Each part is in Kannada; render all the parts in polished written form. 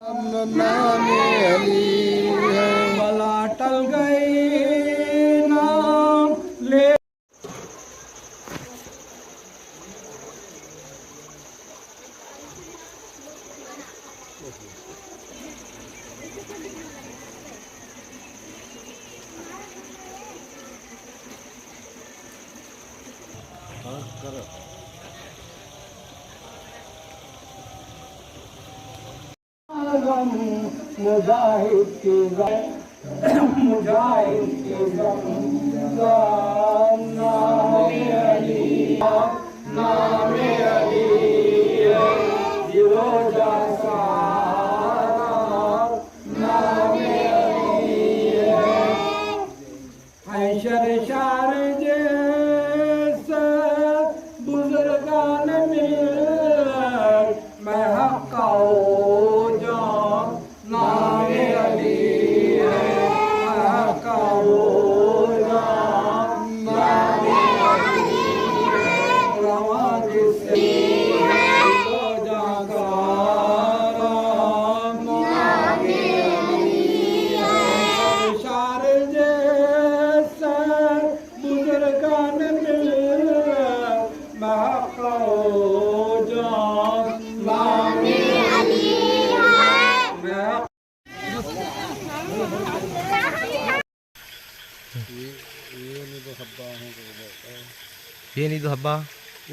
नामे अली है बला टल गई नाम ले मुजाहिद की मुजाहिद की नामे अली नामे अली जिरोजा सारा नामे अली हैशर शार जैसे बुजुर्गान में मैं हक़ ಏನಿದು ಹಬ್ಬ?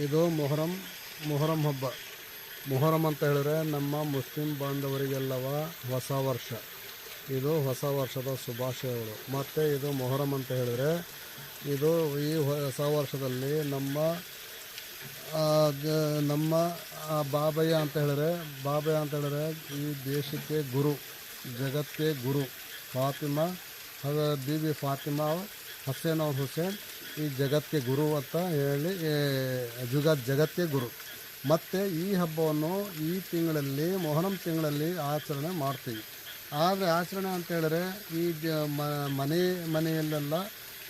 ಇದು ಮೊಹರಂ ಹಬ್ಬ. ಮೊಹರಂ ಅಂತ ಹೇಳಿದ್ರೆ ನಮ್ಮ ಮುಸ್ಲಿಂ ಬಾಂಧವರಿಗೆಲ್ಲವ ಹೊಸ ವರ್ಷ. ಇದು ಹೊಸ ವರ್ಷದ ಶುಭಾಶಯಗಳು. ಮತ್ತು ಇದು ಮೊಹರಂ ಅಂತ ಹೇಳಿದ್ರೆ ಇದು ಈ ಹೊಸ ವರ್ಷದಲ್ಲಿ ನಮ್ಮ ಬಾಬಯ್ಯ ಅಂತ ಹೇಳಿದ್ರೆ ಈ ದೇಶಕ್ಕೆ ಗುರು, ಜಗತ್ತಿಗೆ ಗುರು ಫಾತಿಮಾ ಬೀಬಿ ಫಾತಿಮಾ ಹಸೇನ್ ಅವ್ರ ಹುಸೇನ್ ಈ ಜಗತ್ತಿಗೆ ಗುರು ಅಂತ ಹೇಳಿ ಜಗತ್ತಿಗೆ ಗುರು. ಮತ್ತು ಈ ಹಬ್ಬವನ್ನು ಈ ತಿಂಗಳಲ್ಲಿ ಮೊಹರಂ ತಿಂಗಳಲ್ಲಿ ಆಚರಣೆ ಮಾಡ್ತೀವಿ. ಆದರೆ ಆಚರಣೆ ಅಂತ ಹೇಳಿದ್ರೆ ಈ ಮನೆಯಲ್ಲೆಲ್ಲ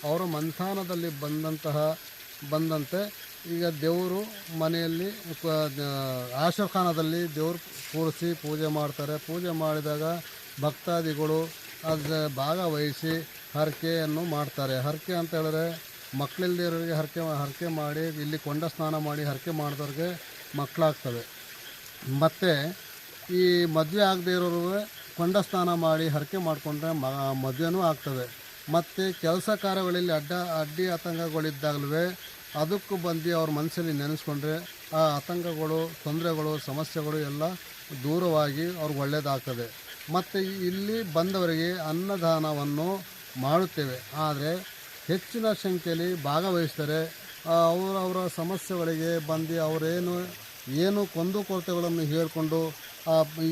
ಅವರು ಮಂಥಾನದಲ್ಲಿ ಬಂದಂತೆ ಈಗ ದೇವರು ಮನೆಯಲ್ಲಿ ಆಶಾಖಾನದಲ್ಲಿ ದೇವರು ಕೂರಿಸಿ ಪೂಜೆ ಮಾಡ್ತಾರೆ. ಪೂಜೆ ಮಾಡಿದಾಗ ಭಕ್ತಾದಿಗಳು ಅದು ಭಾಗವಹಿಸಿ ಹರಕೆಯನ್ನು ಮಾಡ್ತಾರೆ. ಹರಕೆ ಅಂತ ಹೇಳಿದ್ರೆ ಮಕ್ಕಳಿಲ್ದಿರೋರಿಗೆ ಹರಕೆ ಮಾಡಿ ಇಲ್ಲಿ ಕೊಂಡ ಸ್ನಾನ ಮಾಡಿ ಹರಕೆ ಮಾಡಿದವ್ರಿಗೆ ಮಕ್ಕಳಾಗ್ತವೆ. ಮತ್ತು ಈ ಮದುವೆ ಆಗದೇ ಇರೋರಿಗೆ ಕೊಂಡ ಸ್ನಾನ ಮಾಡಿ ಹರಕೆ ಮಾಡಿಕೊಂಡ್ರೆ ಮದುವೆನೂ ಆಗ್ತವೆ. ಮತ್ತು ಕೆಲಸ ಕಾರ್ಯಗಳಲ್ಲಿ ಅಡ್ಡಿ ಆತಂಕಗಳಿದ್ದಾಗಲೂ ಅದಕ್ಕೂ ಬಂದು ಅವ್ರ ಮನಸ್ಸಲ್ಲಿ ನೆನೆಸ್ಕೊಂಡ್ರೆ ಆ ಆತಂಕಗಳು, ತೊಂದರೆಗಳು, ಸಮಸ್ಯೆಗಳು ಎಲ್ಲ ದೂರವಾಗಿ ಅವ್ರಿಗೆ ಒಳ್ಳೆಯದಾಗ್ತದೆ. ಮತ್ತು ಇಲ್ಲಿ ಬಂದವರಿಗೆ ಅನ್ನದಾನವನ್ನು ಮಾಡುತ್ತೇವೆ. ಆದರೆ ಹೆಚ್ಚಿನ ಸಂಖ್ಯೆಯಲ್ಲಿ ಭಾಗವಹಿಸ್ತಾರೆ. ಅವರ ಸಮಸ್ಯೆಗಳಿಗೆ ಬಂದು ಏನು ಕುಂದುಕೊರತೆಗಳನ್ನು ಹೇಳಿಕೊಂಡು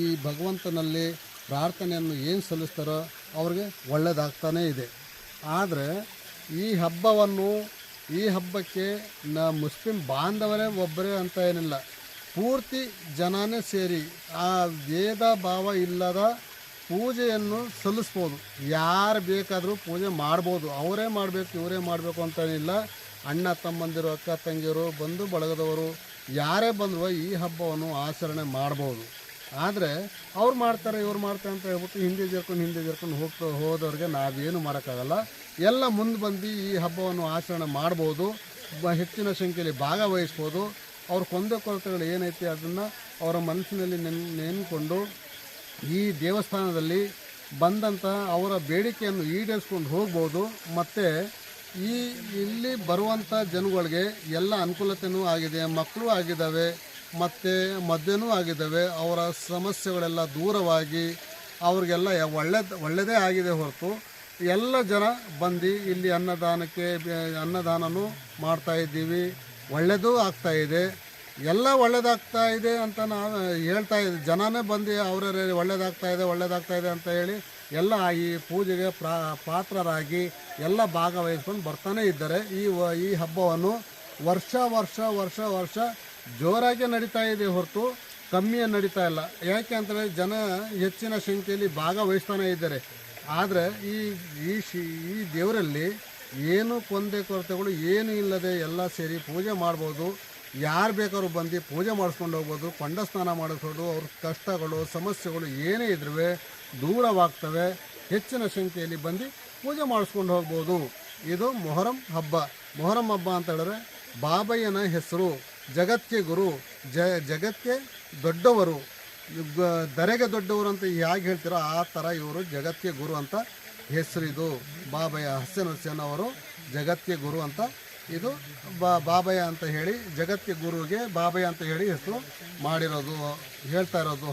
ಈ ಭಗವಂತನಲ್ಲಿ ಪ್ರಾರ್ಥನೆಯನ್ನು ಏನು ಸಲ್ಲಿಸ್ತಾರೋ ಅವ್ರಿಗೆ ಒಳ್ಳೆಯದಾಗ್ತಾನೇ ಇದೆ. ಆದರೆ ಈ ಹಬ್ಬಕ್ಕೆ ಮುಸ್ಲಿಂ ಬಾಂಧವರೇ ಒಬ್ಬರೇ ಅಂತ ಏನಿಲ್ಲ, ಪೂರ್ತಿ ಜನನೇ ಸೇರಿ ಆ ಭೇದ ಭಾವ ಇಲ್ಲದ ಪೂಜೆಯನ್ನು ಸಲ್ಲಿಸ್ಬೋದು. ಯಾರು ಬೇಕಾದರೂ ಪೂಜೆ ಮಾಡ್ಬೋದು. ಅವರೇ ಮಾಡಬೇಕು ಇವರೇ ಮಾಡಬೇಕು ಅಂತೇನಿಲ್ಲ. ಅಣ್ಣ ತಮ್ಮಂದಿರು, ಅಕ್ಕ ತಂಗಿಯರು, ಬಂಧು ಬಳಗದವರು ಯಾರೇ ಬಂದರೂ ಈ ಹಬ್ಬವನ್ನು ಆಚರಣೆ ಮಾಡ್ಬೋದು. ಆದರೆ ಅವ್ರು ಮಾಡ್ತಾರೆ ಇವ್ರು ಮಾಡ್ತಾರೆ ಅಂತ ಹೇಳ್ಬಿಟ್ಟು ಹಿಂದೆ ಜರ್ಕೊಂಡು ಹೋದವ್ರಿಗೆ ನಾವೇನು ಮಾಡೋಕ್ಕಾಗಲ್ಲ. ಎಲ್ಲ ಮುಂದೆ ಬಂದು ಈ ಹಬ್ಬವನ್ನು ಆಚರಣೆ ಮಾಡ್ಬೋದು. ಹೆಚ್ಚಿನ ಸಂಖ್ಯೆಯಲ್ಲಿ ಭಾಗವಹಿಸ್ಬೋದು. ಅವ್ರ ಕೊರತೆಗಳು ಏನೈತಿ ಅದನ್ನು ಅವರ ಮನಸ್ಸಿನಲ್ಲಿ ನೆನ್ಕೊಂಡು ಈ ದೇವಸ್ಥಾನದಲ್ಲಿ ಬಂದಂಥ ಅವರ ಬೇಡಿಕೆಯನ್ನು ಈಡೇರಿಸ್ಕೊಂಡು ಹೋಗ್ಬೋದು. ಮತ್ತು ಇಲ್ಲಿ ಬರುವಂಥ ಜನಗಳಿಗೆ ಎಲ್ಲ ಅನುಕೂಲತೆಯೂ ಆಗಿದೆ, ಮಕ್ಕಳು ಆಗಿದ್ದಾವೆ, ಮತ್ತು ಮದುವೆನೂ ಆಗಿದ್ದಾವೆ. ಅವರ ಸಮಸ್ಯೆಗಳೆಲ್ಲ ದೂರವಾಗಿ ಅವ್ರಿಗೆಲ್ಲ ಒಳ್ಳೆಯದೇ ಆಗಿದೆ ಹೊರತು ಎಲ್ಲ ಜನ ಬಂದು ಇಲ್ಲಿ ಅನ್ನದಾನನೂ ಮಾಡ್ತಾಯಿದ್ದೀವಿ. ಒಳ್ಳೆಯದೂ ಆಗ್ತಾಯಿದೆ. ಎಲ್ಲ ಒಳ್ಳೆಯದಾಗ್ತಾ ಇದೆ ಅಂತ ನಾವು ಹೇಳ್ತಾ ಇದ್ದೀವಿ. ಜನನೇ ಬಂದು ಅವರೇ ಒಳ್ಳೆಯದಾಗ್ತಾ ಇದೆ ಅಂತ ಹೇಳಿ ಎಲ್ಲ ಈ ಪೂಜೆಗೆ ಪಾತ್ರರಾಗಿ ಎಲ್ಲ ಭಾಗವಹಿಸ್ಕೊಂಡು ಬರ್ತಾನೆ ಇದ್ದಾರೆ. ಈ ಹಬ್ಬವನ್ನು ವರ್ಷ ಜೋರಾಗಿ ನಡೀತಾ ಇದೆ ಹೊರತು ಕಮ್ಮಿಯ ನಡೀತಾ ಇಲ್ಲ. ಯಾಕೆ ಅಂತಂದರೆ ಜನ ಹೆಚ್ಚಿನ ಸಂಖ್ಯೆಯಲ್ಲಿ ಭಾಗವಹಿಸ್ತಾನೆ ಇದ್ದಾರೆ. ಆದರೆ ಈ ದೇವರಲ್ಲಿ ಏನು ಕೊರತೆಗಳು ಏನೂ ಇಲ್ಲದೆ ಎಲ್ಲ ಸೇರಿ ಪೂಜೆ ಮಾಡ್ಬೋದು. ಯಾರು ಬೇಕಾದ್ರೂ ಬಂದು ಪೂಜೆ ಮಾಡಿಸ್ಕೊಂಡು ಹೋಗ್ಬೋದು. ಕೊಂಡ ಸ್ನಾನ ಮಾಡಿಸ್ಬೋದು. ಅವ್ರ ಕಷ್ಟಗಳು ಸಮಸ್ಯೆಗಳು ಏನೇ ಇದ್ರೂ ದೂರವಾಗ್ತವೆ. ಹೆಚ್ಚಿನ ಸಂಖ್ಯೆಯಲ್ಲಿ ಬಂದು ಪೂಜೆ ಮಾಡಿಸ್ಕೊಂಡು ಹೋಗ್ಬೋದು. ಇದು ಮೊಹರಂ ಹಬ್ಬ. ಮೊಹರಂ ಹಬ್ಬ ಅಂತ ಹೇಳಿದ್ರೆ ಬಾಬಯ್ಯನ ಹೆಸರು. ಜಗತ್ಗೆ ಗುರು, ಜಗತ್ಗೆ ದೊಡ್ಡವರು, ದರೆಗೆ ದೊಡ್ಡವರು ಅಂತ ಹೇಗೆ ಹೇಳ್ತೀರೋ ಆ ಥರ ಇವರು ಜಗತ್ಗೆ ಗುರು ಅಂತ ಹೆಸರಿದು. ಬಾಬಯ್ಯ ಹುಸೇನ್ ಅವರು ಜಗತ್ಗೆ ಗುರು ಅಂತ ಇದು ಬಾಬಯ್ಯ ಅಂತ ಹೇಳಿ, ಜಗತ್ಗೆ ಗುರುಗೆ ಬಾಬಯ್ಯ ಅಂತ ಹೇಳಿ ಹೆಸರು ಮಾಡಿರೋದು, ಹೇಳ್ತಾ ಇರೋದು.